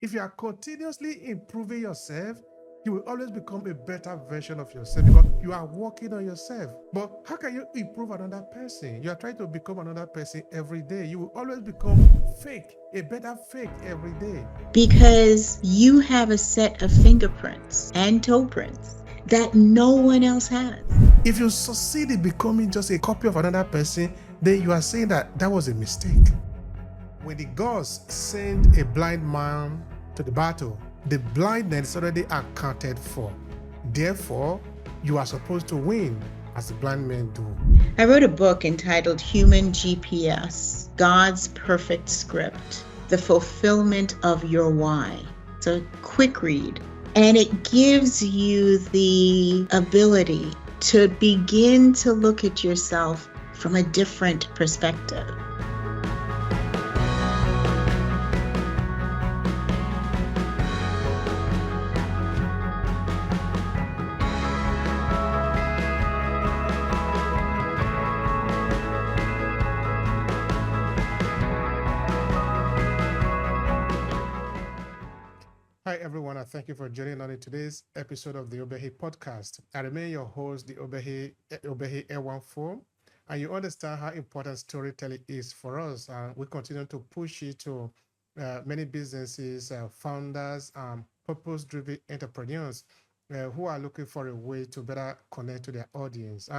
If you are continuously improving yourself, you will always become a better version of yourself because you are working on yourself. But how can you improve another person? You are trying to become another person every day. You will always become fake, a better fake every day. Because you have a set of fingerprints and toe prints that no one else has. If you succeed in becoming just a copy of another person, then you are saying that that was a mistake. When the gods send a blind man to the battle, the blindness is already accounted for. Therefore, you are supposed to win as the blind men do. I wrote a book entitled Human GPS, God's Perfect Script, The Fulfillment of Your Why. It's a quick read, and it gives you the ability to begin to look at yourself from a different perspective. Hi, everyone, and thank you for joining on in today's episode of the Obehi Podcast. I remain your host, the Obehi A14, and you understand how important storytelling is for us. We continue to push it to many businesses, founders, purpose-driven entrepreneurs who are looking for a way to better connect to their audience.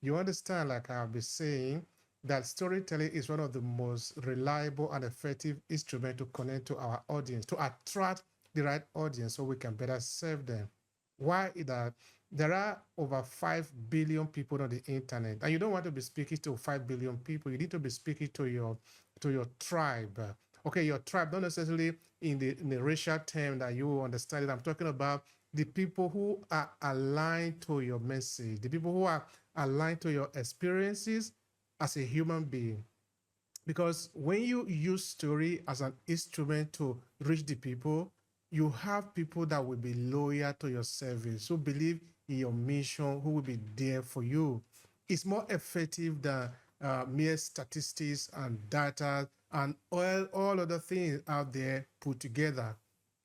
You understand, like I'll be saying, that storytelling is one of the most reliable and effective instruments to connect to our audience, to attract the right audience so we can better serve them. Why is that? There are over 5 billion people on the internet, and you don't want to be speaking to 5 billion people. You need to be speaking to your tribe. Okay, your tribe, not necessarily in the racial term that you understand it. I'm talking about the people who are aligned to your message, the people who are aligned to your experiences as a human being. Because when you use story as an instrument to reach the people, you have people that will be loyal to your service, who believe in your mission, who will be there for you. It's more effective than mere statistics and data and all other things out there put together,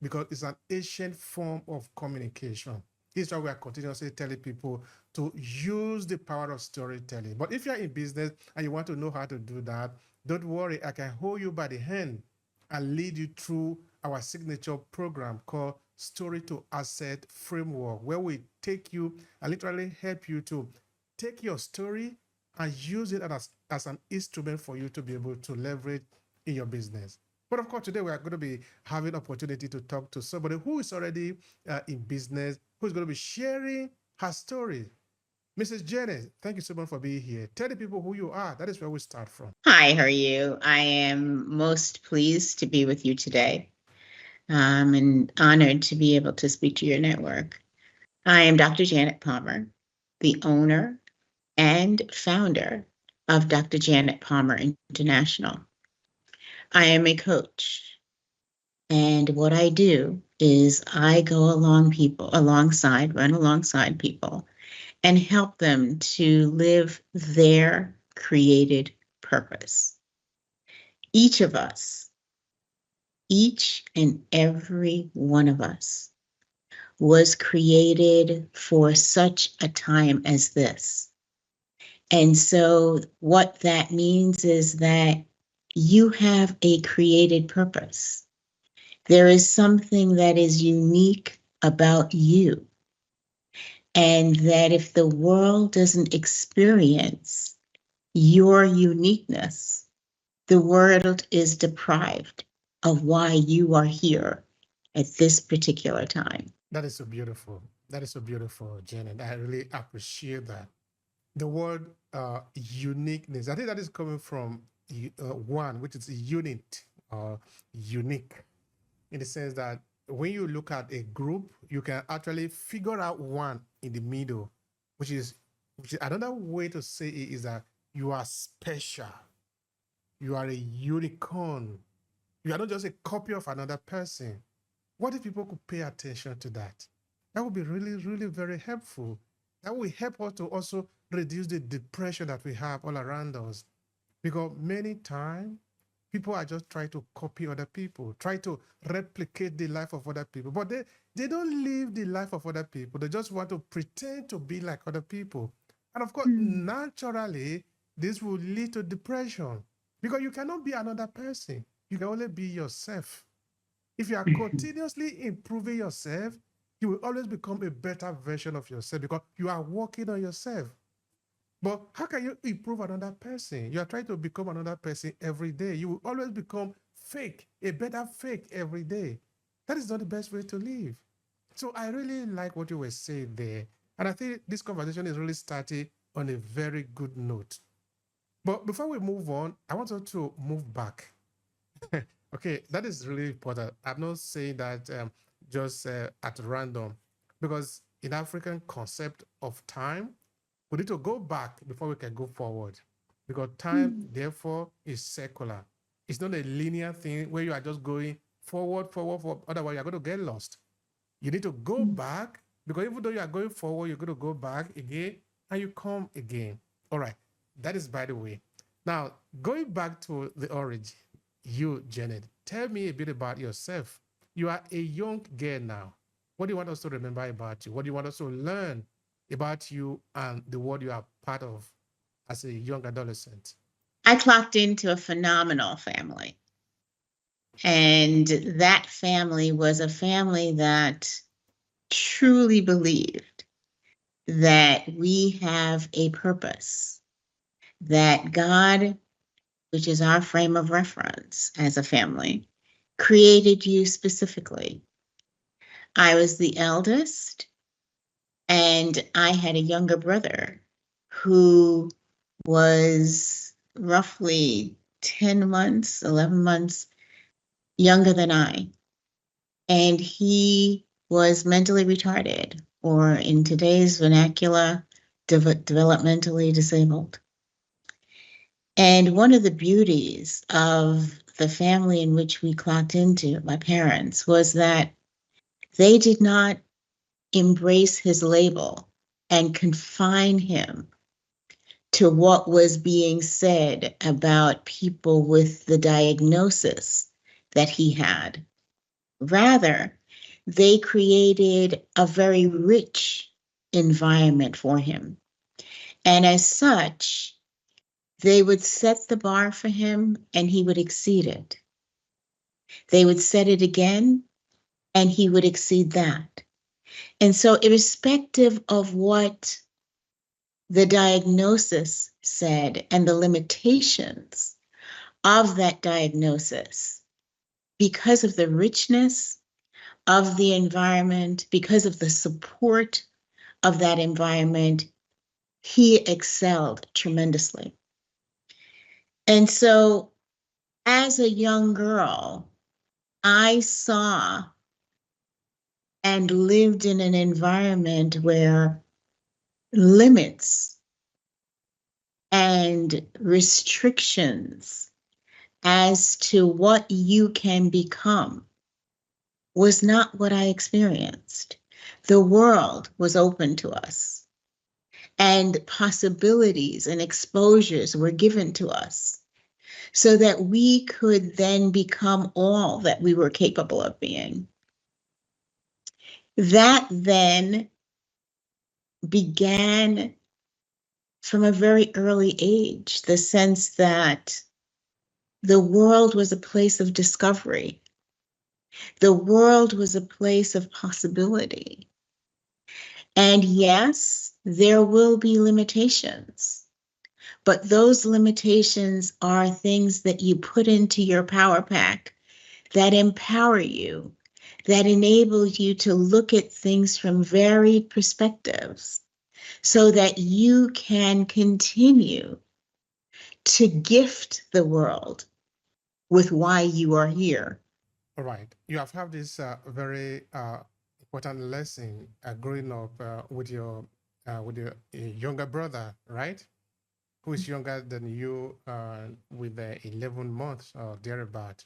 because it's an ancient form of communication. This is why we are continuously telling people to use the power of storytelling. But if you're in business and you want to know how to do that, don't worry, I can hold you by the hand and lead you through our signature program called Story to Asset Framework, where we take you and literally help you to take your story and use it as an instrument for you to be able to leverage in your business. But of course, today we are going to be having opportunity to talk to somebody who is already in business, who is going to be sharing her story. Mrs. Janet, thank you so much for being here. Tell the people who you are. That is where we start from. Hi, how are you? I am most pleased to be with you today. And honored to be able to speak to your network. I am Dr. Janet Palmer, the owner and founder of Dr. Janet Palmer International. I am a coach, and what I do is I go run alongside people, and help them to live their created purpose. Each of us, each and every one of us, was created for such a time as this. And so, what that means is that you have a created purpose. There is something that is unique about you. And that if the world doesn't experience your uniqueness, the world is deprived of why you are here at this particular time. That is so beautiful. That is so beautiful, Janet. I really appreciate that. The word uniqueness, I think that is coming from one, which is unit or unique, in the sense that when you look at a group, you can actually figure out one in the middle, which is another way to say it is that you are special. You are a unicorn. You are not just a copy of another person. What if people could pay attention to that? That would be really, really very helpful. That will help us to also reduce the depression that we have all around us. Because many times People are just trying to copy other people, try to replicate the life of other people, but they don't live the life of other people. They just want to pretend to be like other people. And of course, Mm. naturally, this will lead to depression because you cannot be another person. You can only be yourself. If you are continuously improving yourself, you will always become a better version of yourself because you are working on yourself. But how can you improve another person? You are trying to become another person every day. You will always become fake, a better fake every day. That is not the best way to live. So I really like what you were saying there. And I think this conversation is really starting on a very good note. But before we move on, I want us to move back. Okay, that is really important. I'm not saying that just at random, because in African concept of time, we need to go back before we can go forward, because time, Mm. therefore, is circular. It's not a linear thing where you are just going forward, forward, forward. Otherwise, you're going to get lost. You need to go Mm. back because even though you are going forward, you're going to go back again and you come again. All right. That is by the way. Now, going back to the origin, you, Janet, tell me a bit about yourself. You are a young girl now. What do you want us to remember about you? What do you want us to learn about you and the world you are part of as a young adolescent? I clocked into a phenomenal family. And that family was a family that truly believed that we have a purpose, that God, which is our frame of reference as a family, created you specifically. I was the eldest, and I had a younger brother who was roughly 10 months, 11 months younger than I. And he was mentally retarded, or in today's vernacular, developmentally disabled. And one of the beauties of the family in which we clocked into, my parents, was that they did not embrace his label and confine him to what was being said about people with the diagnosis that he had. Rather, they created a very rich environment for him. And as such, they would set the bar for him and he would exceed it. They would set it again and he would exceed that. And so, irrespective of what the diagnosis said and the limitations of that diagnosis, because of the richness of the environment, because of the support of that environment, he excelled tremendously. And so, as a young girl, I saw and lived in an environment where limits and restrictions as to what you can become was not what I experienced. The world was open to us, and possibilities and exposures were given to us so that we could then become all that we were capable of being. That then began from a very early age, the sense that the world was a place of discovery. The world was a place of possibility. And yes, there will be limitations, but those limitations are things that you put into your power pack that empower you, that enable you to look at things from varied perspectives so that you can continue to gift the world with why you are here. All right. You have had this very important lesson growing up with your younger brother, right? Who is younger than you with 11 months or thereabout.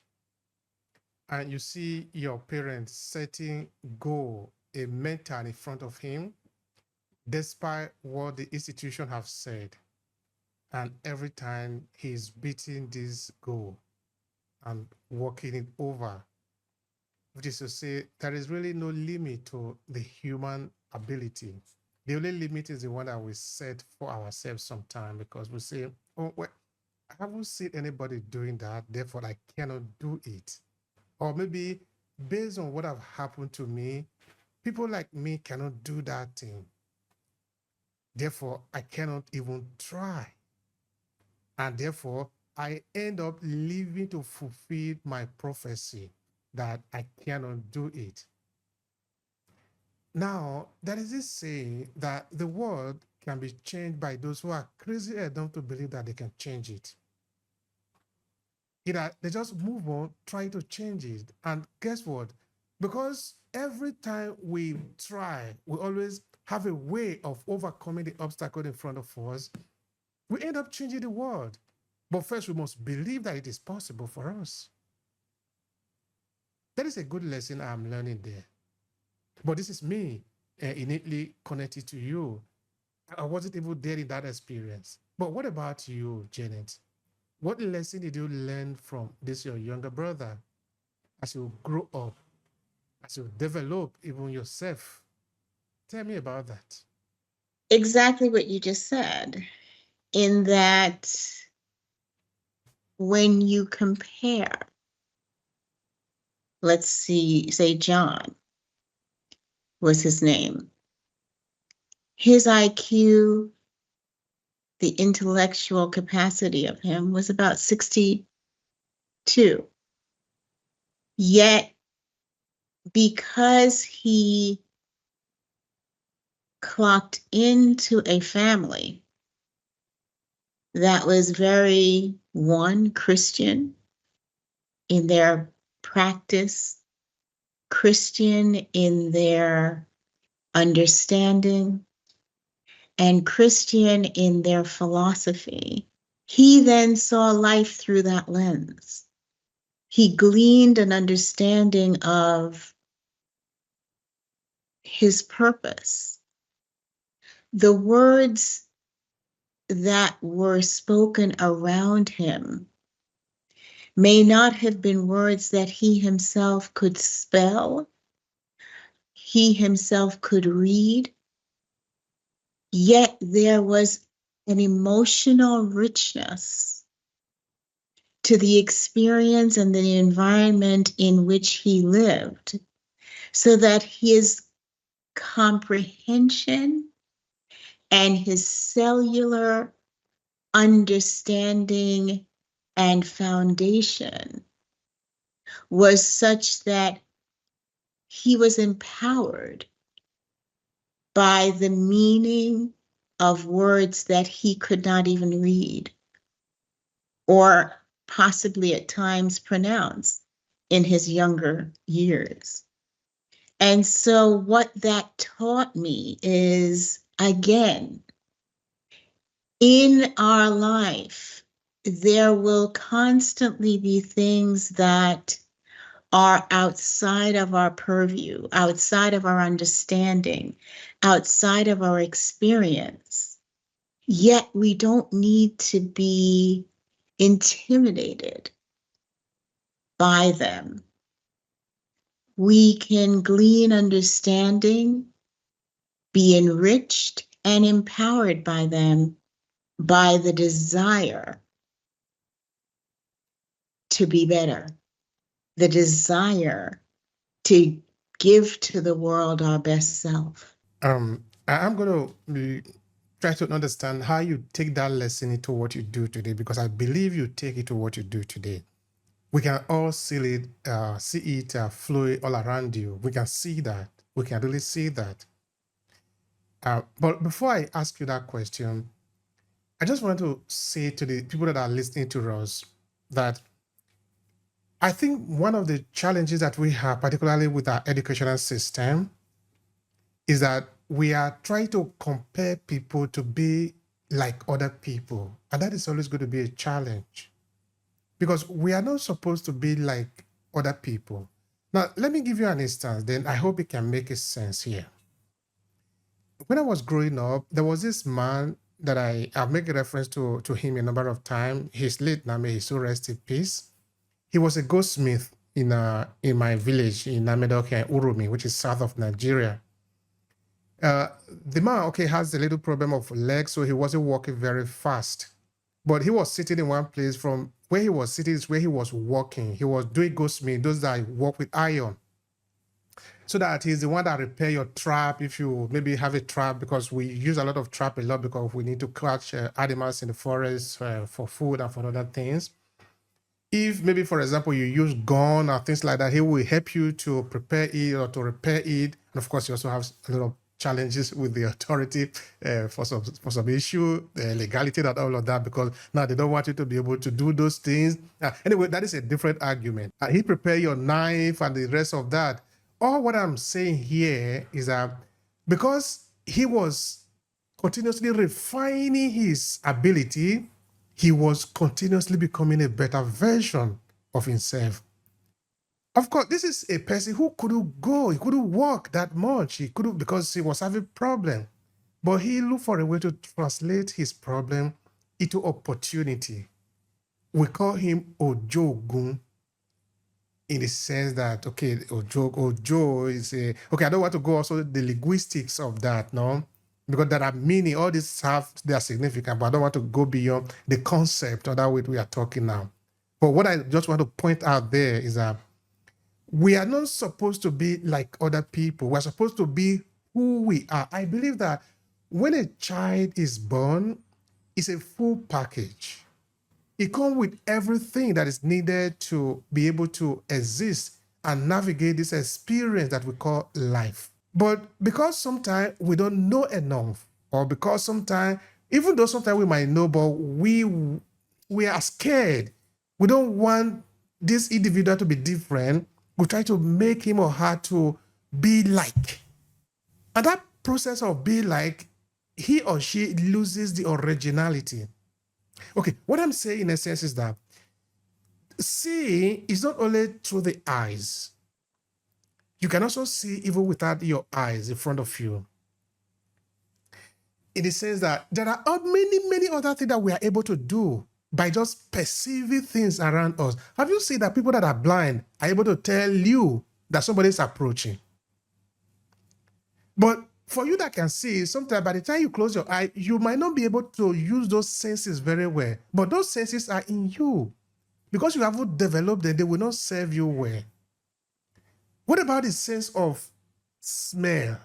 And you see your parents setting goal, a mentor in front of him, despite what the institution have said. And every time he's beating this goal. and working it over, which is to say, there is really no limit to the human ability. The only limit is the one that we set for ourselves sometimes because we say, oh, well, I haven't seen anybody doing that, therefore I cannot do it. Or maybe based on what have happened to me, people like me cannot do that thing. Therefore, I cannot even try. And therefore, I end up living to fulfill my prophecy that I cannot do it. Now, there is this saying that the world can be changed by those who are crazy enough to believe that they can change it. They just move on, try to change it. And guess what? Because every time we try, we always have a way of overcoming the obstacle in front of us. We end up changing the world. But first, we must believe that it is possible for us. That is a good lesson I'm learning there. But this is me innately connected to you. I wasn't even there in that experience. But what about you, Janet? What lesson did you learn from this your younger brother as you grow up, as you develop even yourself? Tell me about that. Exactly what you just said, in that when you compare, let's see, say John was his name, his IQ, the intellectual capacity of him was about 62. Yet, because he clocked into a family that was very, one, Christian in their practice, Christian in their understanding, and Christian in their philosophy, he then saw life through that lens. He gleaned an understanding of his purpose. The words that were spoken around him may not have been words that he himself could spell, he himself could read, yet there was an emotional richness to the experience and the environment in which he lived, so that his comprehension and his cellular understanding and foundation was such that he was empowered by the meaning of words that he could not even read or possibly at times pronounce in his younger years. And so what that taught me is, again, in our life, there will constantly be things that are outside of our purview, outside of our understanding, outside of our experience. Yet we don't need to be intimidated by them. We can glean understanding, be enriched and empowered by them, by the desire to be better, the desire to give to the world our best self. I'm going to try to understand how you take that lesson into what you do today, because I believe you take it to what you do today. We can all see it flow all around you. We can see that. We can really see that. But before I ask you that question, I just want to say to the people that are listening to us that I think one of the challenges that we have, particularly with our educational system, is that we are trying to compare people to be like other people. And that is always going to be a challenge because we are not supposed to be like other people. Now, let me give you an instance, then I hope it can make a sense here. When I was growing up, there was this man that I've made a reference to him a number of times. He's late now, may he so rest in peace. He was a goldsmith in my village in Amedoke, Urumi, which is south of Nigeria. The man, okay, has a little problem of legs, so he wasn't walking very fast. But he was sitting in one place. From where he was sitting is where he was walking. He was doing goldsmith, those that work with iron. So that he's the one that repair your trap if you maybe have a trap, because we use a lot of trap a lot because we need to catch animals in the forest for food and for other things. If maybe, for example, you use gun or things like that, he will help you to prepare it or to repair it. And of course, you also have a lot of challenges with the authority for some issue, legality and all of that, because now they don't want you to be able to do those things. Anyway, that is a different argument. He prepare your knife and the rest of that. All what I'm saying here is that because he was continuously refining his ability, he was continuously becoming a better version of himself. Of course, this is a person who couldn't go, he couldn't walk that much. He couldn't, because he was having problem. But he looked for a way to translate his problem into opportunity. We call him Ojogun, in the sense that, okay, Ojo is a, okay, I don't want to go also the linguistics of that, no? Because there are many, all these have their significance, but I don't want to go beyond the concept or that way we are talking now. But what I just want to point out there is that we are not supposed to be like other people. We're supposed to be who we are. I believe that when a child is born, it's a full package. It comes with everything that is needed to be able to exist and navigate this experience that we call life. But because sometimes we don't know enough, or because sometimes, even though sometimes we might know, but we are scared. We don't want this individual to be different. We try to make him or her to be like. And that process of be like, he or she loses the originality. Okay, what I'm saying in essence is that seeing is not only through the eyes. You can also see even without your eyes in front of you. In the sense that there are many other things that we are able to do by just perceiving things around us. Have you seen that people that are blind are able to tell you that somebody is approaching? But for you that can see, sometimes by the time you close your eye, you might not be able to use those senses very well. But those senses are in you. Because you haven't developed them, they will not serve you well. What about the sense of smell?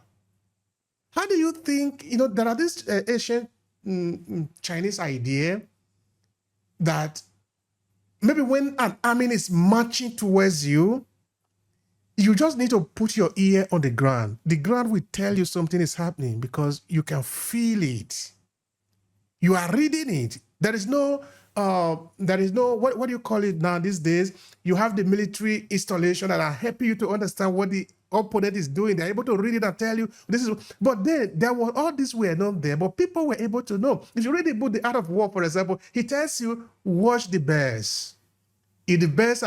How do you think, there are this ancient Chinese idea that maybe when an army is marching towards you, you just need to put your ear on the ground. The ground will tell you something is happening because you can feel it. You are reading it. There is no, what do you call it now these days? You have the military installation that are helping you to understand what the opponent is doing. They're able to read it and tell you this is, but then there was all this were not there, but people were able to know. If you read the book, The Art of War, for example, he tells you, watch the birds. If the birds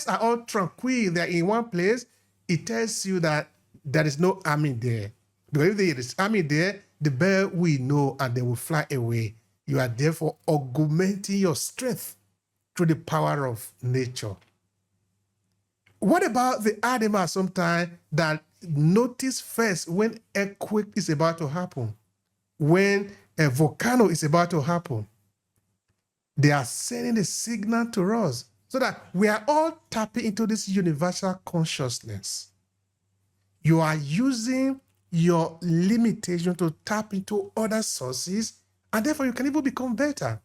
are all tranquil, they're in one place, it tells you that there is no army there. Because if there is army there, the bird will know and they will fly away. You are therefore augmenting your strength through the power of nature. What about the animals sometimes that notice first when earthquake is about to happen, when a volcano is about to happen? They are sending a signal to us so that we are all tapping into this universal consciousness. You are using your limitation to tap into other sources, and therefore you can even become better.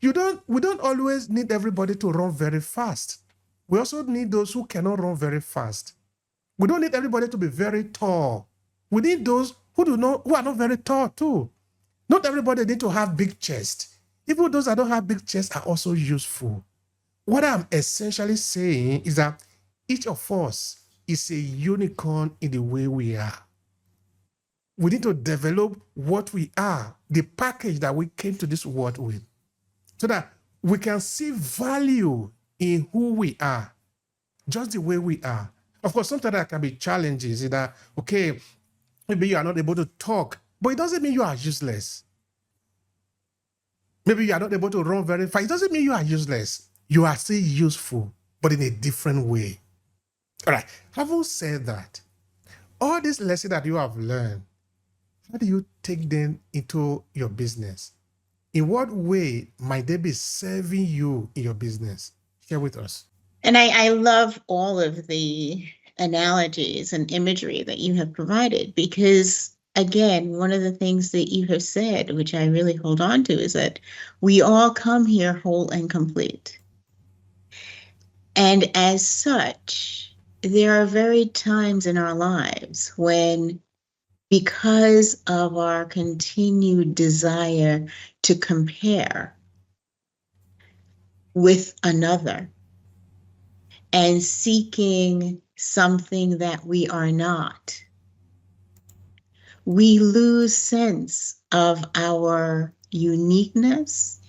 We don't always need everybody to run very fast. We also need those who cannot run very fast. We don't need everybody to be very tall. We need those who are not very tall too. Not everybody need to have big chest. Even those that don't have big chests are also useful. What I'm essentially saying is that each of us is a unicorn in the way we are. We need to develop what we are, the package that we came to this world with, so that we can see value in who we are, just the way we are. Of course, sometimes there can be challenges in that, okay, maybe you are not able to talk, but it doesn't mean you are useless. Maybe you are not able to run very fast. It doesn't mean you are useless. You are still useful, but in a different way. All right. Having said that, all these lessons that you have learned, how do you take them into your business? In what way might they be serving you in your business? Share with us. And I love all of the analogies and imagery that you have provided because, again, one of the things that you have said, which I really hold on to, is that we all come here whole and complete. And as such, there are very times in our lives when, because of our continued desire to compare with another, and seeking something that we are not, we lose sense of our uniqueness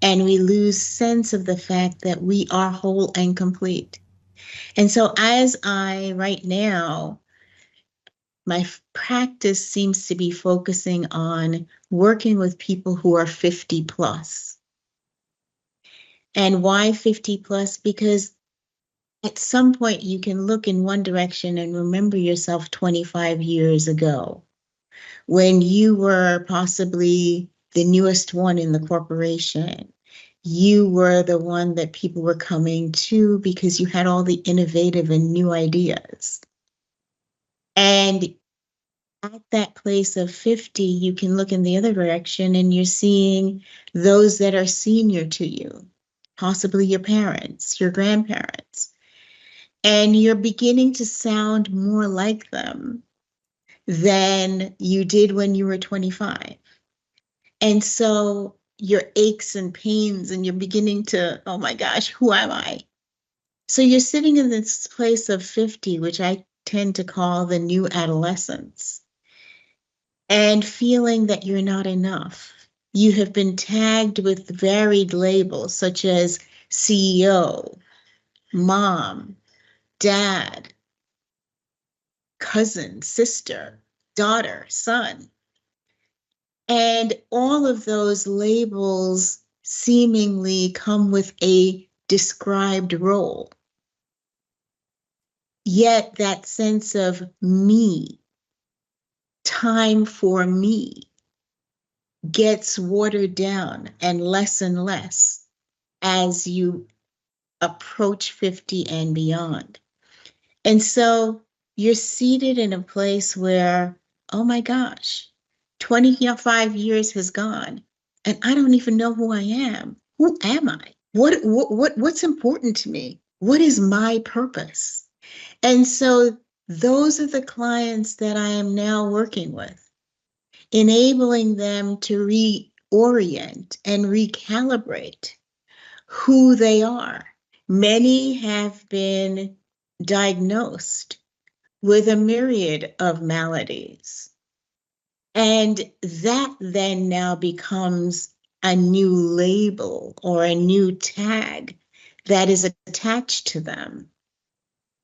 and we lose sense of the fact that we are whole and complete. And so as I right now, my practice seems to be focusing on working with people who are 50 plus. And why 50 plus? Because at some point, you can look in one direction and remember yourself 25 years ago when you were possibly the newest one in the corporation. You were the one that people were coming to because you had all the innovative and new ideas. And at that place of 50, you can look in the other direction and you're seeing those that are senior to you, possibly your parents, your grandparents. And you're beginning to sound more like them than you did when you were 25. And so your aches and pains, and you're beginning to, oh my gosh, who am I? So you're sitting in this place of 50, which I tend to call the new adolescence, and feeling that you're not enough. You have been tagged with varied labels such as CEO, mom, dad, cousin, sister, daughter, son. And all of those labels seemingly come with a described role. Yet that sense of me, time for me, gets watered down and less as you approach 50 and beyond. And so you're seated in a place where, oh my gosh, 25 years has gone and I don't even know who I am. Who am I? What's important to me? What is my purpose? And so those are the clients that I am now working with, enabling them to reorient and recalibrate who they are. Many have been diagnosed with a myriad of maladies. And that then now becomes a new label or a new tag that is attached to them.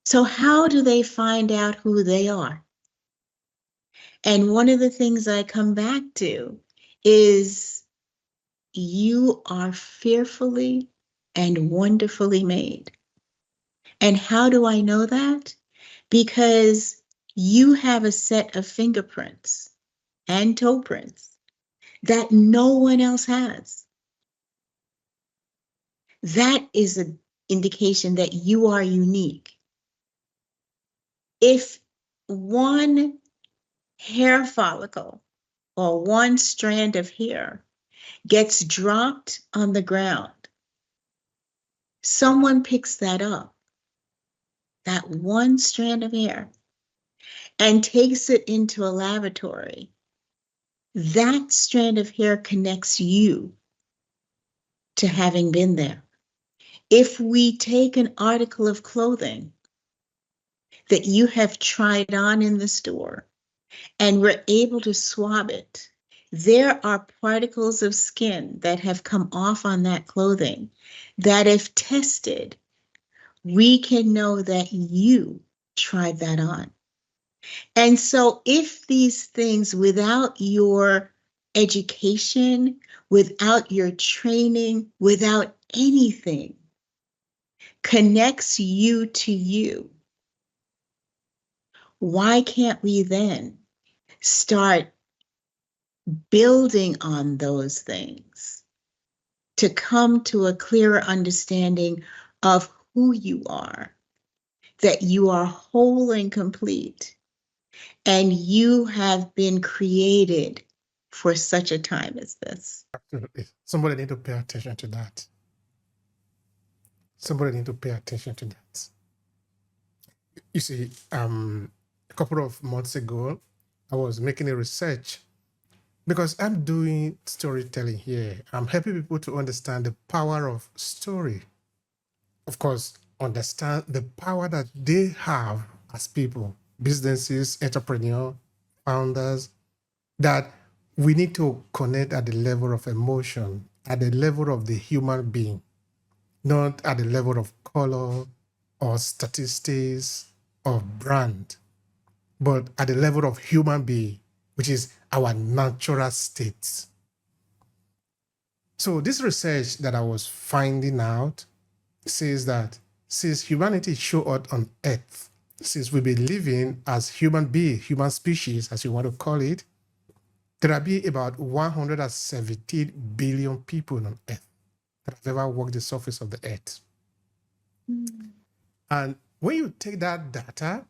So how do they find out who they are? And one of the things I come back to is you are fearfully and wonderfully made. And how do I know that? Because you have a set of fingerprints and toe prints that no one else has. That is an indication that you are unique. If one hair follicle or one strand of hair gets dropped on the ground, someone picks that up, that one strand of hair, and takes it into a laboratory. That strand of hair connects you to having been there. If we take an article of clothing that you have tried on in the store and we're able to swab it, there are particles of skin that have come off on that clothing that, if tested, we can know that you tried that on. And so if these things, without your education, without your training, without anything, connects you to you, why can't we then start building on those things to come to a clearer understanding of who you are, that you are whole and complete, and you have been created for such a time as this? Absolutely. Somebody need to pay attention to that. Somebody need to pay attention to that. You see, a couple of months ago, I was making a research because I'm doing storytelling here. I'm helping people to understand the power of story. Of course, understand the power that they have as people, businesses, entrepreneurs, founders, that we need to connect at the level of emotion, at the level of the human being, not at the level of color or statistics or brand, but at the level of human being, which is our natural state. So this research that I was finding out says that since humanity showed up on Earth, since we've been living as human being, human species, as you want to call it, there have been about 117 billion people on Earth that have ever walked the surface of the Earth. And when you take that data,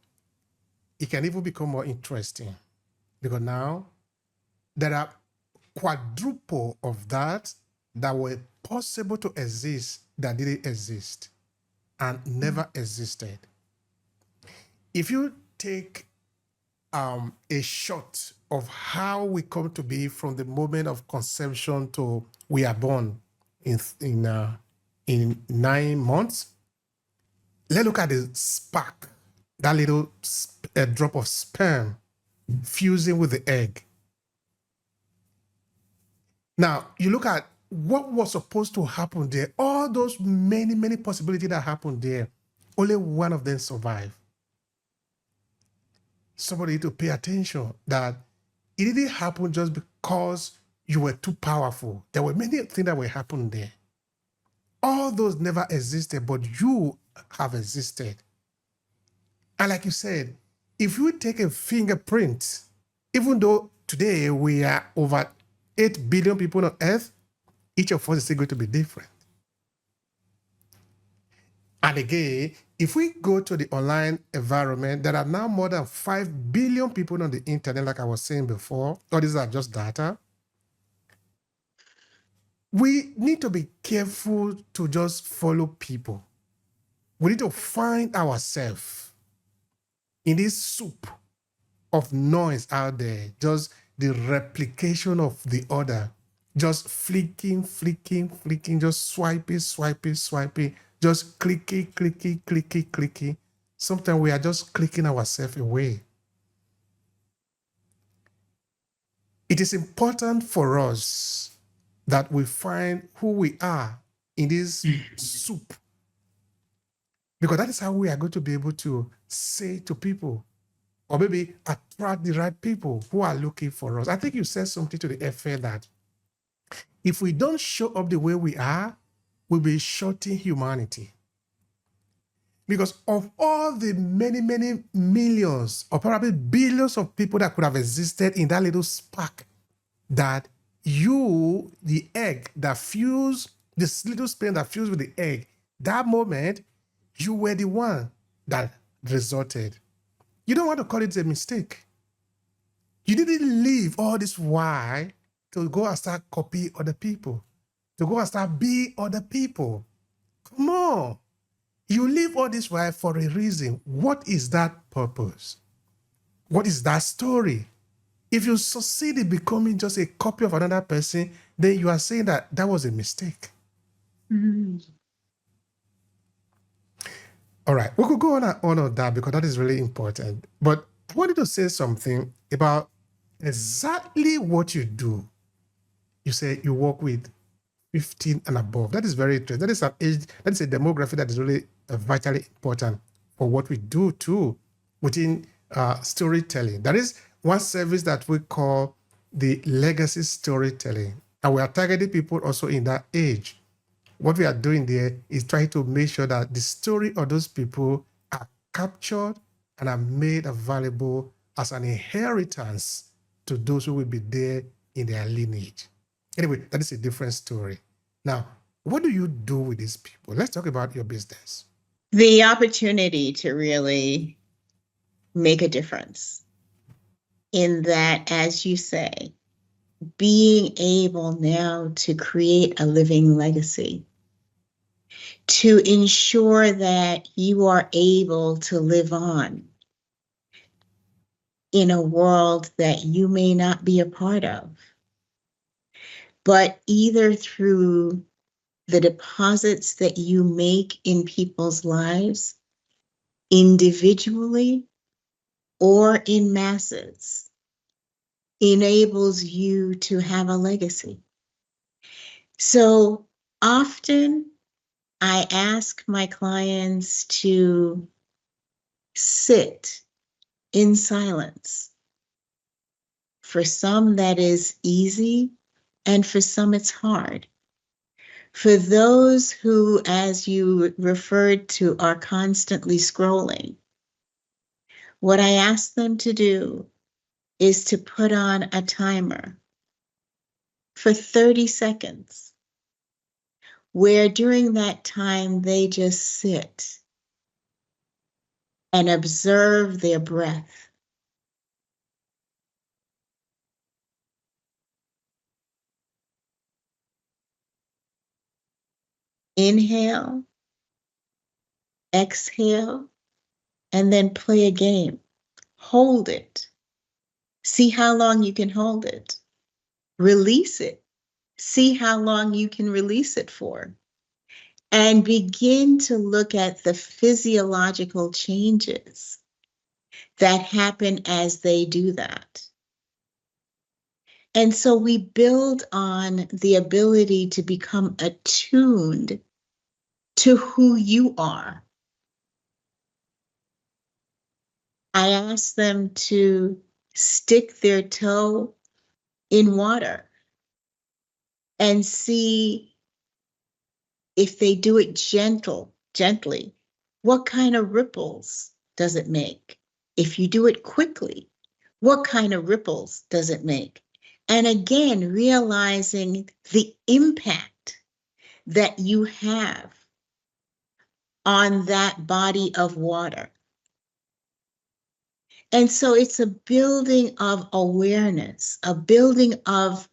it can even become more interesting because now there are quadruple of that were possible to exist that didn't exist and never existed. If you take a shot of how we come to be from the moment of conception to we are born in 9 months, let's look at the spark, that little drop of sperm fusing with the egg. Now, you look at what was supposed to happen there, all those many, many possibilities that happened there, only one of them survived. Somebody need to pay attention that it didn't happen just because you were too powerful. There were many things that were happening there. All those never existed, but you have existed. And like you said, if you take a fingerprint, even though today we are over 8 billion people on Earth, each of us is still going to be different. And again, if we go to the online environment, there are now more than 5 billion people on the internet, like I was saying before. All these are just data. We need to be careful to just follow people. We need to find ourselves in this soup of noise out there, just the replication of the other, just flicking, just swiping, just clicking. Sometimes we are just clicking ourselves away. It is important for us that we find who we are in this soup, because that is how we are going to be able to say to people, or maybe attract the right people who are looking for us. I think you said something to the effect that if we don't show up the way we are, we'll be shorting humanity. Because of all the many, many millions or probably billions of people that could have existed in that little spark, that you, the egg that fused, this little sperm that fused with the egg, that moment, you were the one that resulted. You don't want to call it a mistake. You didn't live all this while to go and start copying other people, to go and start being other people. Come on. You live all this while for a reason. What is that purpose? What is that story? If you succeed in becoming just a copy of another person, then you are saying that that was a mistake. Mm-hmm. All right, we could go on that because that is really important. But I wanted to say something about exactly what you do. You say you work with 15 and above. That is very interesting. That is an age, that is a demography that is really vitally important for what we do too within storytelling. That is one service that we call the legacy storytelling. And we are targeting people also in that age. What we are doing there is trying to make sure that the story of those people are captured and are made available as an inheritance to those who will be there in their lineage. Anyway, that is a different story. Now, what do you do with these people? Let's talk about your business. The opportunity to really make a difference in that, as you say, being able now to create a living legacy, to ensure that you are able to live on in a world that you may not be a part of, but either through the deposits that you make in people's lives individually or in masses enables you to have a legacy. So often I ask my clients to sit in silence. For some, that is easy, and for some, it's hard. For those who, as you referred to, are constantly scrolling, what I ask them to do is to put on a timer for 30 seconds, where during that time they just sit and observe their breath. Inhale, exhale, and then play a game. Hold it. See how long you can hold it. Release it. See how long you can release it for. And begin to look at the physiological changes that happen as they do that. And so we build on the ability to become attuned to who you are. I ask them to stick their toe in water and see if they do it gently, what kind of ripples does it make? If you do it quickly, what kind of ripples does it make? And again, realizing the impact that you have on that body of water. And so it's a building of awareness, a building of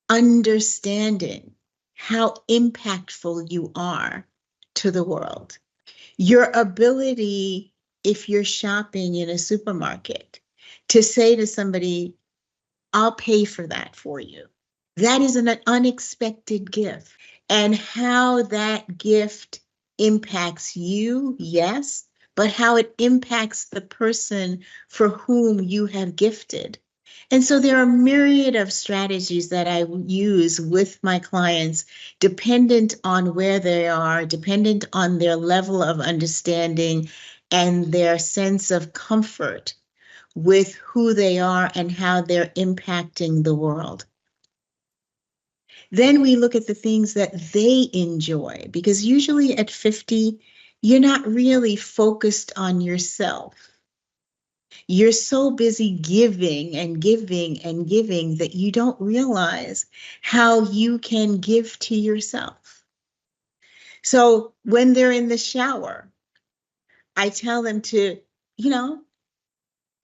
understanding how impactful you are to the world. Your ability, if you're shopping in a supermarket, to say to somebody, I'll pay for that for you. That is an unexpected gift. And how that gift impacts you, yes, but how it impacts the person for whom you have gifted. And so there are a myriad of strategies that I use with my clients, dependent on where they are, dependent on their level of understanding and their sense of comfort with who they are and how they're impacting the world. Then we look at the things that they enjoy, because usually at 50, you're not really focused on yourself. You're so busy giving and giving and giving that you don't realize how you can give to yourself. So when they're in the shower, I tell them to,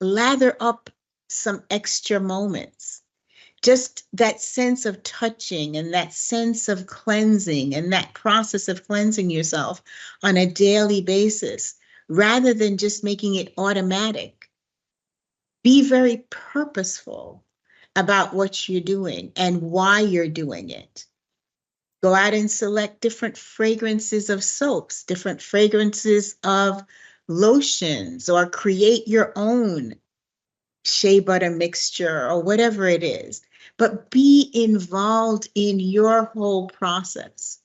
lather up some extra moments. Just that sense of touching and that sense of cleansing and that process of cleansing yourself on a daily basis, rather than just making it automatic. Be very purposeful about what you're doing and why you're doing it. Go out and select different fragrances of soaps, different fragrances of lotions, or create your own shea butter mixture or whatever it is. But be involved in your whole process.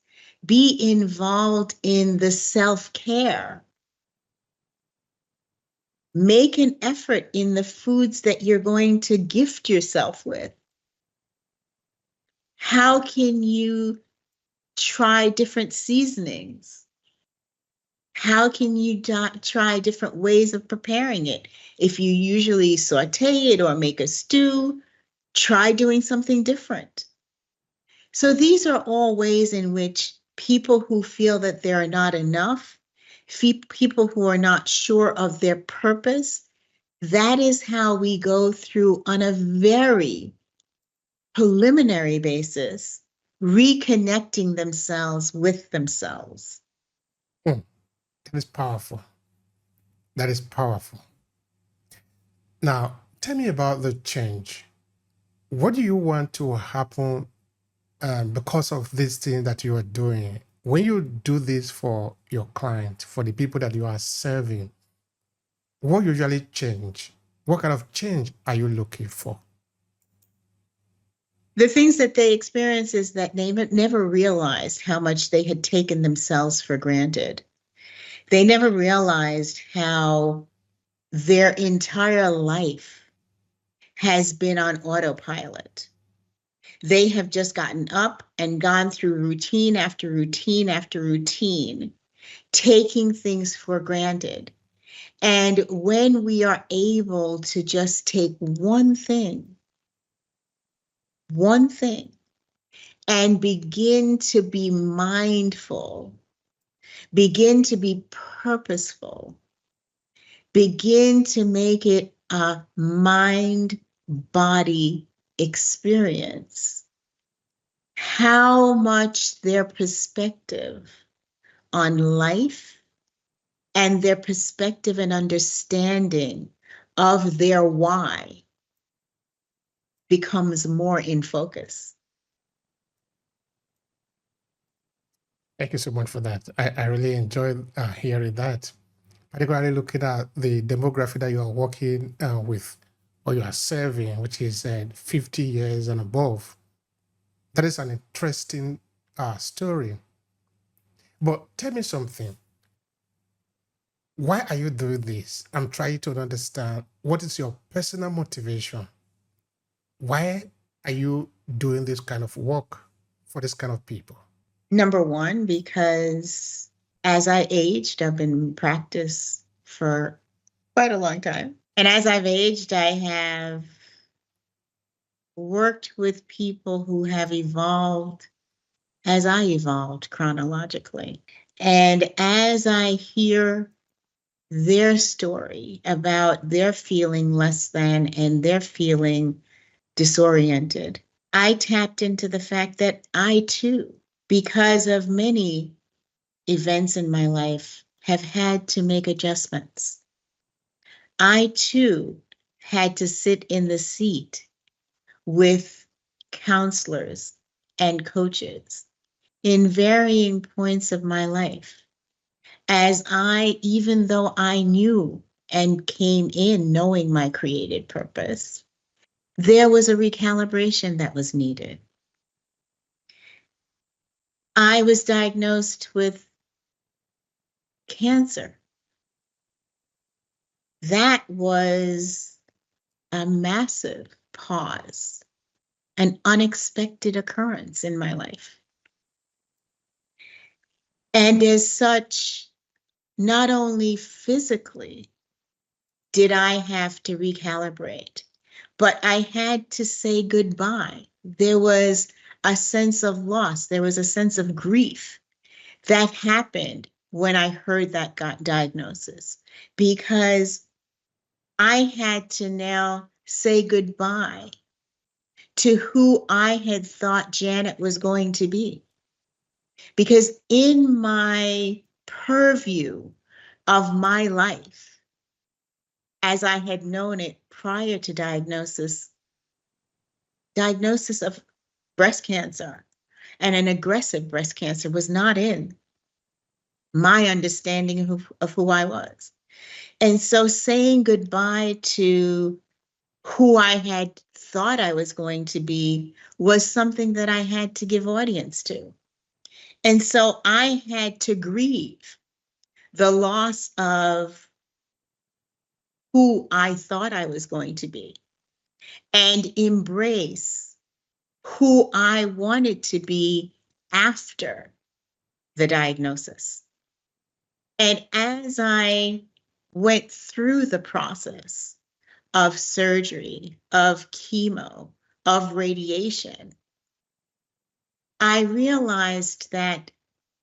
Be involved in the self-care. Make an effort in the foods that you're going to gift yourself with. How can you try different seasonings? How can you try different ways of preparing it? If you usually saute it or make a stew, try doing something different. So these are all ways in which people who feel that they're not enough, people who are not sure of their purpose, that is how we go through on a very preliminary basis, reconnecting themselves with themselves. Hmm. That is powerful. That is powerful. Now, tell me about the change. What do you want to happen because of this thing that you are doing? When you do this for your client, for the people that you are serving, what usually change? What kind of change are you looking for? The things that they experience is that they never realized how much they had taken themselves for granted. They never realized how their entire life has been on autopilot. They have just gotten up and gone through routine after routine after routine, taking things for granted. And when we are able to just take one thing, and begin to be mindful, begin to be purposeful, begin to make it a mind-body experience, how much their perspective on life and their perspective and understanding of their why becomes more in focus. Thank you so much for that. I really enjoyed hearing that, particularly looking at the demographic that you are working with or you are serving, which is 50 years and above. That is an interesting story. But tell me something. Why are you doing this? I'm trying to understand what is your personal motivation. Why are you doing this kind of work for this kind of people? Number one, because as I aged, I've been in practice for quite a long time. And as I've aged, I have worked with people who have evolved as I evolved chronologically. And as I hear their story about their feeling less than and their feeling disoriented, I tapped into the fact that I too, because of many events in my life, have had to make adjustments. I too had to sit in the seat with counselors and coaches in varying points of my life. As I, even though I knew and came in knowing my created purpose, there was a recalibration that was needed. I was diagnosed with cancer. That was a massive pause, an unexpected occurrence in my life. And as such, not only physically did I have to recalibrate, but I had to say goodbye. There was a sense of loss. There was a sense of grief that happened when I heard that diagnosis, because I had to now say goodbye to who I had thought Janet was going to be. Because in my purview of my life, as I had known it prior to diagnosis of breast cancer, and an aggressive breast cancer, was not in my understanding of who I was. And so saying goodbye to who I had thought I was going to be was something that I had to give audience to. And so I had to grieve the loss of who I thought I was going to be and embrace who I wanted to be after the diagnosis. And as I went through the process of surgery, of chemo, of radiation, I realized that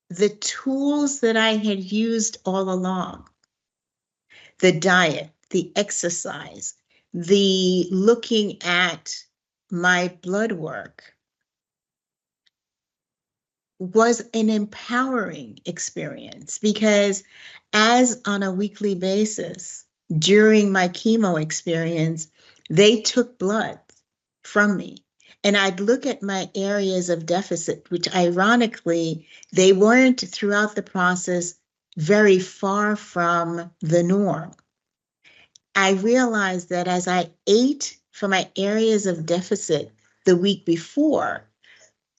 the tools that I had used all along, the diet, the exercise, the looking at my blood work, was an empowering experience, because as on a weekly basis during my chemo experience, they took blood from me. And I'd look at my areas of deficit, which ironically, they weren't throughout the process very far from the norm. I realized that as I ate for my areas of deficit the week before,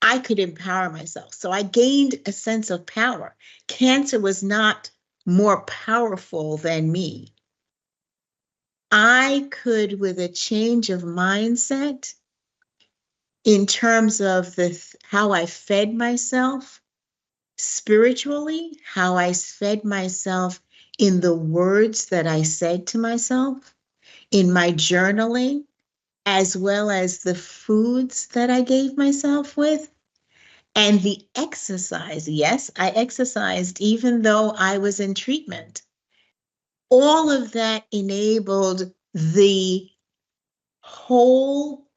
I could empower myself. So I gained a sense of power. Cancer was not more powerful than me. I could, with a change of mindset in terms of how I fed myself spiritually, how I fed myself in the words that I said to myself, in my journaling, as well as the foods that I gave myself with. And the exercise, yes, I exercised even though I was in treatment. All of that enabled the whole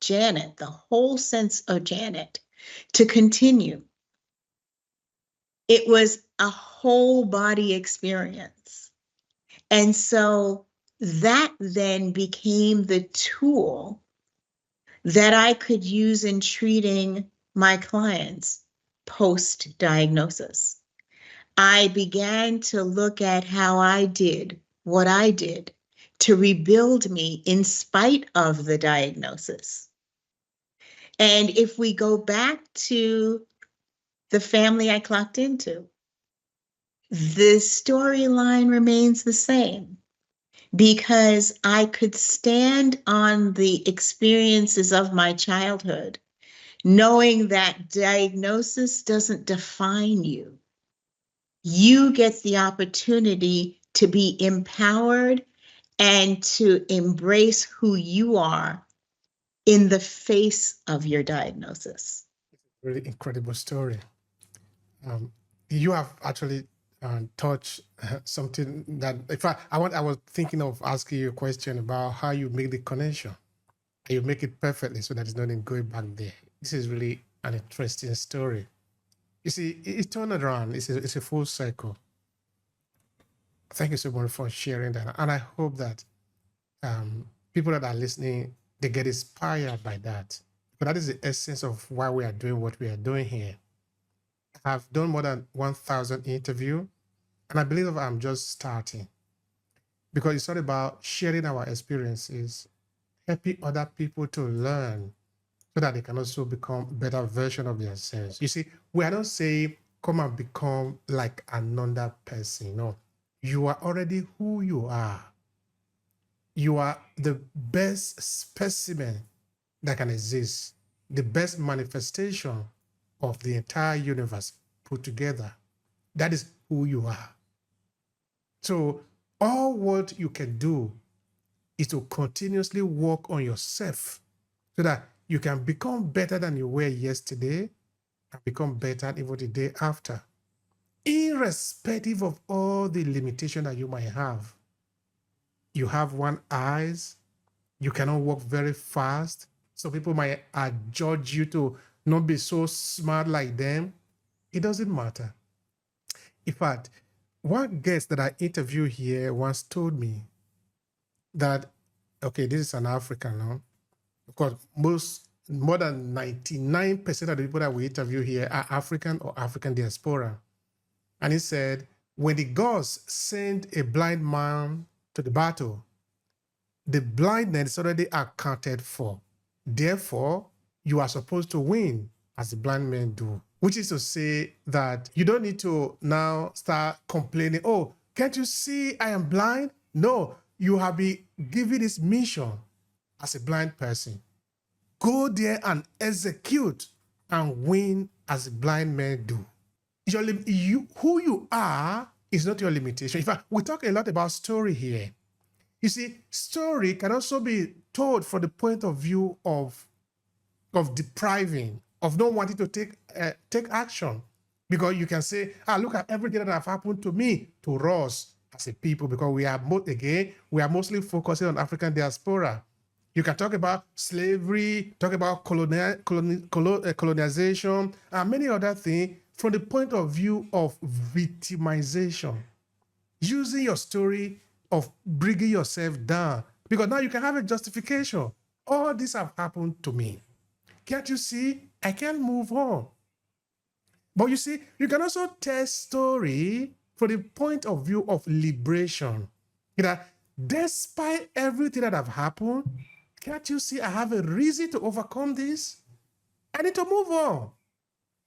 Janet, the whole sense of Janet, to continue. It was a whole body experience. And so that then became the tool that I could use in treating my clients post-diagnosis. I began to look at how I did what I did to rebuild me in spite of the diagnosis. And if we go back to the family I clocked into, the storyline remains the same, because I could stand on the experiences of my childhood, knowing that diagnosis doesn't define you. You get the opportunity to be empowered and to embrace who you are in the face of your diagnosis. Really incredible story. Um, you have actually touched something that, in fact, I was thinking of asking you a question about how you make the connection. You make it perfectly so that it's not in going back there. This is really an interesting story. You see, it's turned around. It's a full cycle. Thank you so much for sharing that. And I hope that people that are listening, they get inspired by that. But that is the essence of why we are doing what we are doing here. I've done more than 1,000 interviews, and I believe I'm just starting, because it's all about sharing our experiences, helping other people to learn so that they can also become better version of themselves. You see, we are not saying come and become like another person. No, you are already who you are. You are the best specimen that can exist, the best manifestation of the entire universe put together. That is who you are. So all what you can do is to continuously work on yourself so that you can become better than you were yesterday and become better even the day after, irrespective of all the limitation that you might have. You have one eyes, you cannot walk very fast. So people might judge you to not be so smart like them. It doesn't matter. In fact, one guest that I interviewed here once told me that, okay, this is an African now. Of course, more than 99% of the people that we interview here are African or African diaspora. And he said, when the gods send a blind man to the battle, the blindness is already accounted for. Therefore, you are supposed to win as the blind men do. Which is to say that you don't need to now start complaining, oh, can't you see I am blind? No, you have been given this mission as a blind person. Go there and execute and win as blind men do. Who you are is not your limitation. In fact, we talk a lot about story here. You see, story can also be told from the point of view of depriving, of not wanting to take action. Because you can say, look at everything that have happened to me, to us as a people, because we are mostly focusing on African diaspora. You can talk about slavery, talk about colonization, and many other things from the point of view of victimization. Using your story of bringing yourself down, because now you can have a justification. All this have happened to me. Can't you see? I can't move on. But you see, you can also tell story from the point of view of liberation. Despite everything that have happened, can't you see I have a reason to overcome this? I need to move on.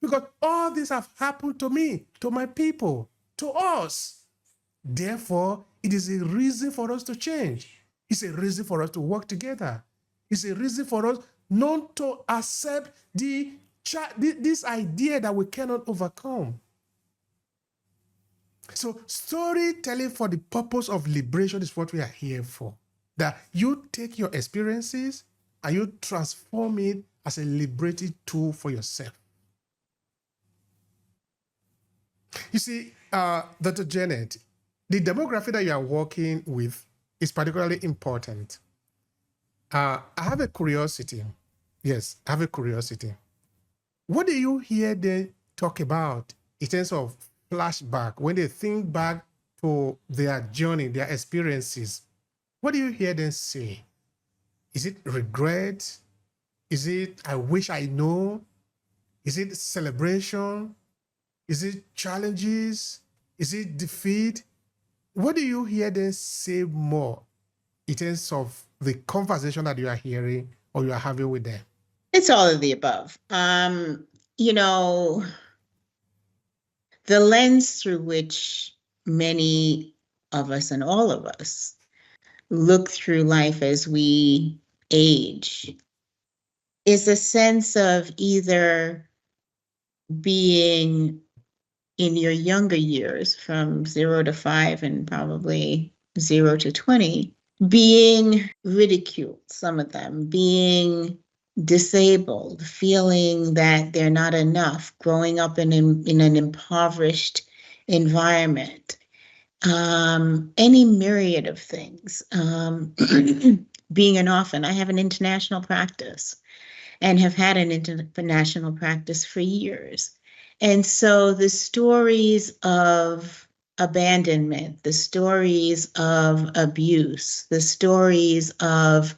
Because all this have happened to me, to my people, to us. Therefore, it is a reason for us to change. It's a reason for us to work together. It's a reason for us not to accept this idea that we cannot overcome. So storytelling for the purpose of liberation is what we are here for. That you take your experiences and you transform it as a liberating tool for yourself. You see, Dr. Janet, the demographic that you are working with is particularly important. I have a curiosity. Yes, I have a curiosity. What do you hear them talk about in terms of flashback, when they think back to their journey, their experiences? What do you hear them say? Is it regret? Is it, I wish I know? Is it celebration? Is it challenges? Is it defeat? What do you hear them say more in terms of the conversation that you are hearing or you are having with them? It's all of the above. The lens through which many of us and all of us look through life as we age is a sense of either being in your younger years, from 0 to 5 and probably 0 to 20, being ridiculed, some of them, being disabled, feeling that they're not enough, growing up in an impoverished environment, any myriad of things. Being an orphan, I have an international practice and have had an international practice for years. And so the stories of abandonment, the stories of abuse, the stories of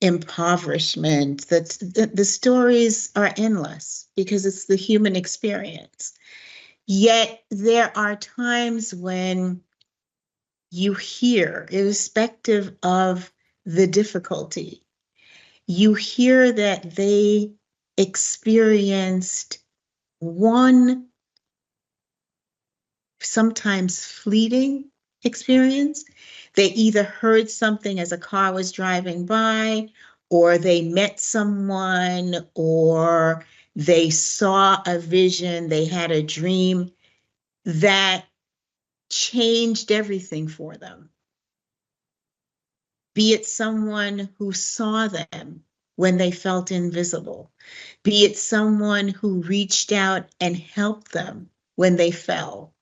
impoverishment, the stories are endless because it's the human experience. Yet there are times when you hear, irrespective of the difficulty, you hear that they experienced one sometimes fleeting experience. They either heard something as a car was driving by, or they met someone, or they saw a vision, they had a dream that changed everything for them. Be it someone who saw them when they felt invisible, be it someone who reached out and helped them when they fell.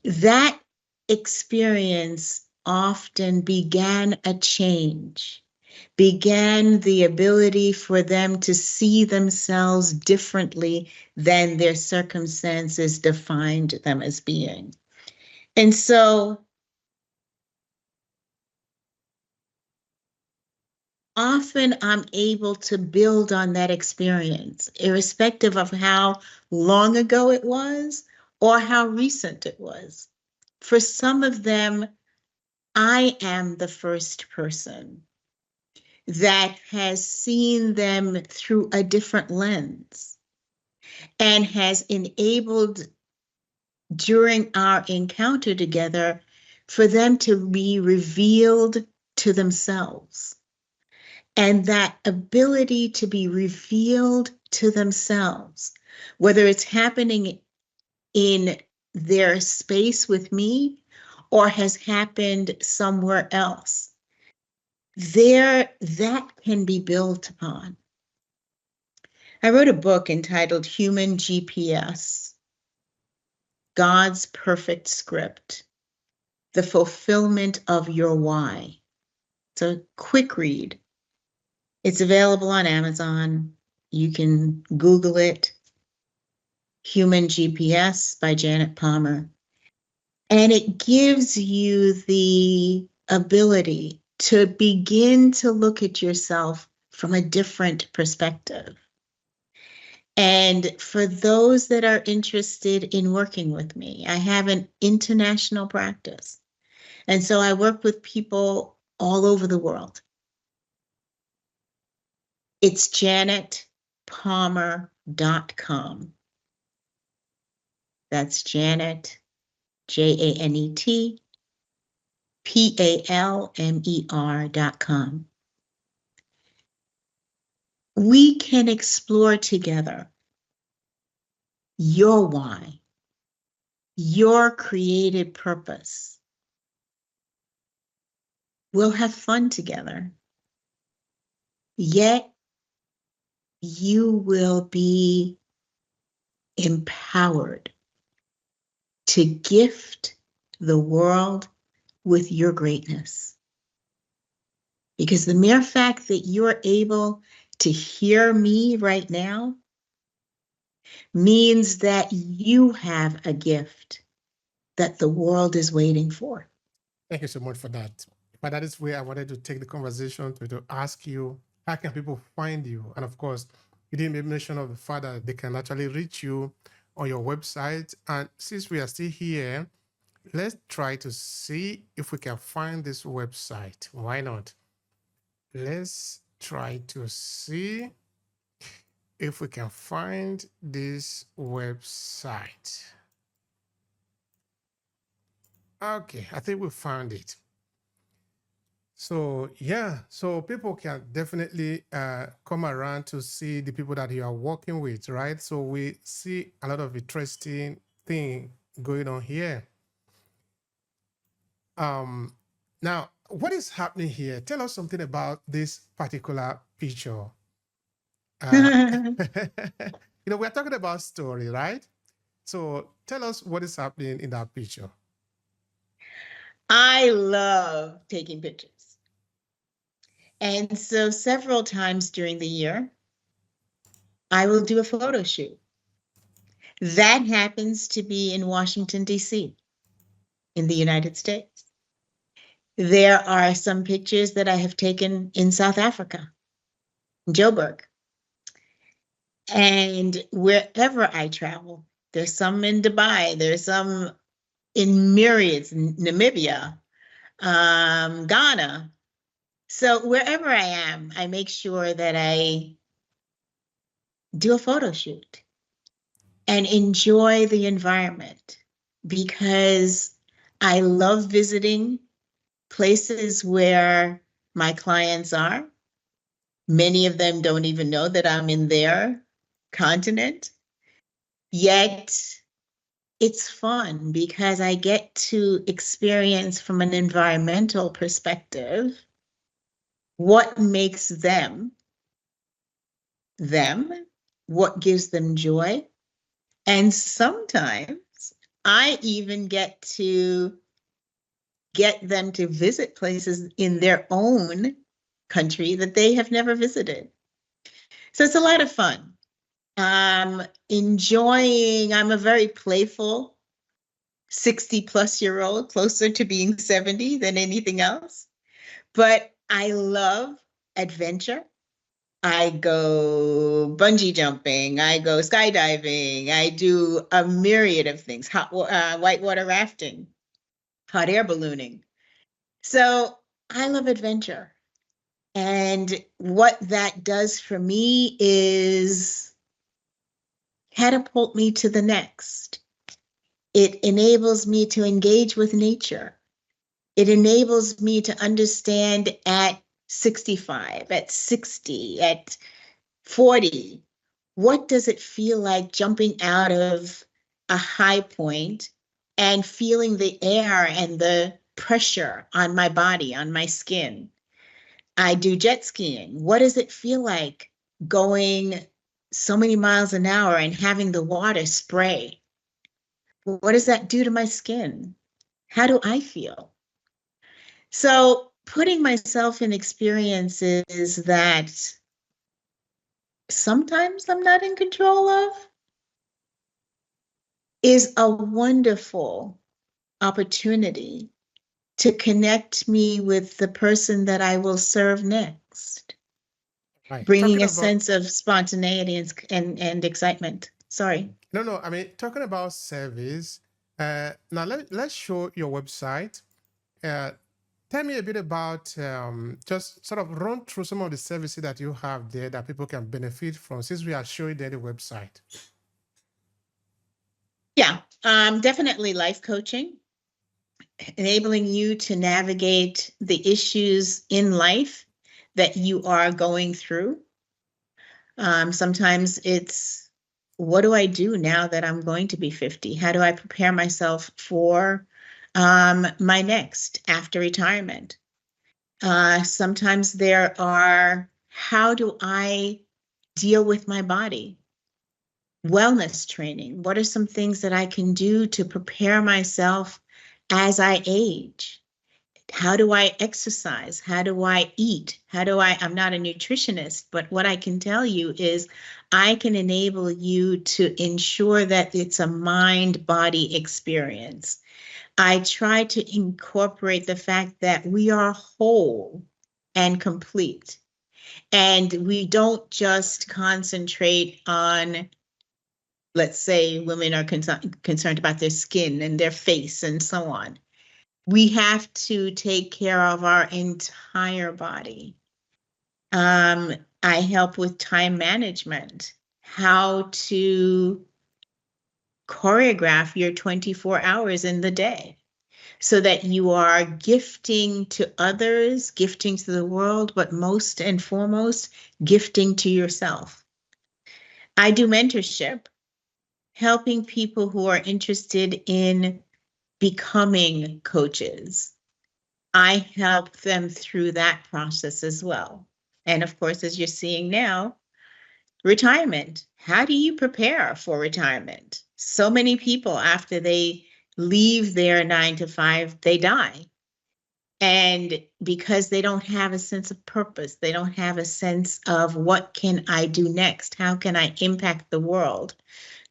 That experience often began a change, began the ability for them to see themselves differently than their circumstances defined them as being. And so often I'm able to build on that experience, irrespective of how long ago it was or how recent it was. For some of them, I am the first person that has seen them through a different lens and has enabled, during our encounter together, for them to be revealed to themselves. And that ability to be revealed to themselves, whether it's happening in their space with me or has happened somewhere else, that can be built upon. I wrote a book entitled Human GPS, God's Perfect Script, The Fulfillment of Your Why. It's a quick read. It's available on Amazon. You can Google it, Human GPS by Janet Palmer. And it gives you the ability to begin to look at yourself from a different perspective. And for those that are interested in working with me, I have an international practice. And so I work with people all over the world. It's janetpalmer.com. That's Janet, JANET, PALMER.com. We can explore together your why, your created purpose. We'll have fun together. Yet you will be empowered to gift the world with your greatness. Because the mere fact that you're able to hear me right now means that you have a gift that the world is waiting for. Thank you so much for that. But that is where I wanted to take the conversation to ask you, how can people find you? And of course, you didn't make mention of the fact that they can actually reach you on your website. And since we are still here, let's try to see if we can find this website. Why not? Let's try to see if we can find this website. Okay, I think we found it. So yeah, so people can definitely come around to see the people that you are working with, right? So we see a lot of interesting thing going on here. Now, what is happening here? Tell us something about this particular picture. We're talking about story, right? So tell us what is happening in that picture. I love taking pictures. And so several times during the year, I will do a photo shoot. That happens to be in Washington, D.C., in the United States. There are some pictures that I have taken in South Africa, in Joburg. And wherever I travel, there's some in Dubai, there's some in myriads, Namibia, Ghana. So wherever I am, I make sure that I do a photo shoot and enjoy the environment, because I love visiting places where my clients are. Many of them don't even know that I'm in their continent, yet it's fun because I get to experience from an environmental perspective what makes them, what gives them joy. And sometimes I even get to get them to visit places in their own country that they have never visited. So it's a lot of fun. Enjoying, I'm a very playful 60-plus-year-old, closer to being 70 than anything else. But I love adventure. I go bungee jumping, I go skydiving, I do a myriad of things, whitewater rafting, hot air ballooning. So I love adventure. And what that does for me is catapult me to the next. It enables me to engage with nature. It enables me to understand at 65, at 60, at 40, What does it feel like jumping out of a high point and feeling the air and the pressure on my body, on my skin? I do jet skiing. What does it feel like going so many miles an hour and having the water spray? What does that do to my skin? How do I feel? So putting myself in experiences that sometimes I'm not in control of is a wonderful opportunity to connect me with the person that I will serve next, Right. bringing Talking a about sense of spontaneity and excitement. Sorry. no, I mean talking about service. Now let's show your website. Uh, Tell me a bit about just sort of run through some of the services that you have there that people can benefit from since we are showing there the website. Yeah, definitely life coaching, enabling you to navigate the issues in life that you are going through. Sometimes it's, what do I do now that I'm going to be 50? How do I prepare myself for my next after retirement? Sometimes there are, how do I deal with my body? Wellness training. What are some things that I can do to prepare myself as I age? How do I exercise? How do I eat? I'm not a nutritionist, but what I can tell you is I can enable you to ensure that it's a mind-body experience. I try to incorporate the fact that we are whole and complete. And we don't just concentrate on, let's say, women are concerned about their skin and their face and so on. We have to take care of our entire body. I help with time management, how to choreograph your 24 hours in the day so that you are gifting to others, gifting to the world, but most and foremost, gifting to yourself. I do mentorship, helping people who are interested in becoming coaches. I help them through that process as well. And of course, as you're seeing now, retirement. How do you prepare for retirement? So many people, after they leave their 9 to 5, they die. And because they don't have a sense of purpose, they don't have a sense of what can I do next? How can I impact the world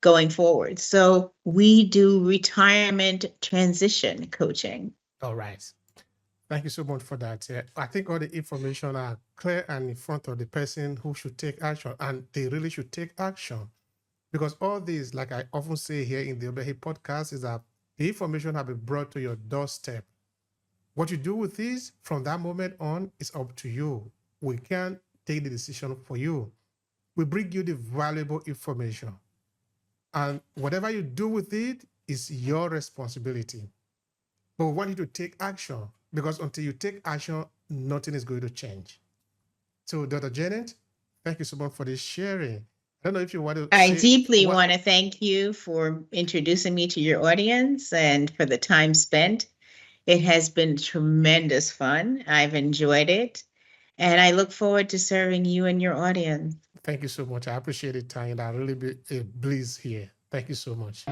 going forward? So we do retirement transition coaching. All right. Thank you so much for that. I think all the information are clear and in front of the person who should take action, and they really should take action because all these, like I often say here in the Obehi podcast, is that the information have been brought to your doorstep. What you do with this from that moment on is up to you. We can't take the decision for you. We bring you the valuable information, and whatever you do with it is your responsibility. But we want you to take action because until you take action, nothing is going to change. So, Dr. Janet, thank you so much for this sharing. I don't know if you want to I say deeply what. want to thank you for introducing me to your audience and for the time spent. It has been tremendous fun. I've enjoyed it. And I look forward to serving you and your audience. Thank you so much. I appreciate it, Tanya. That really be a bliss here. Thank you so much.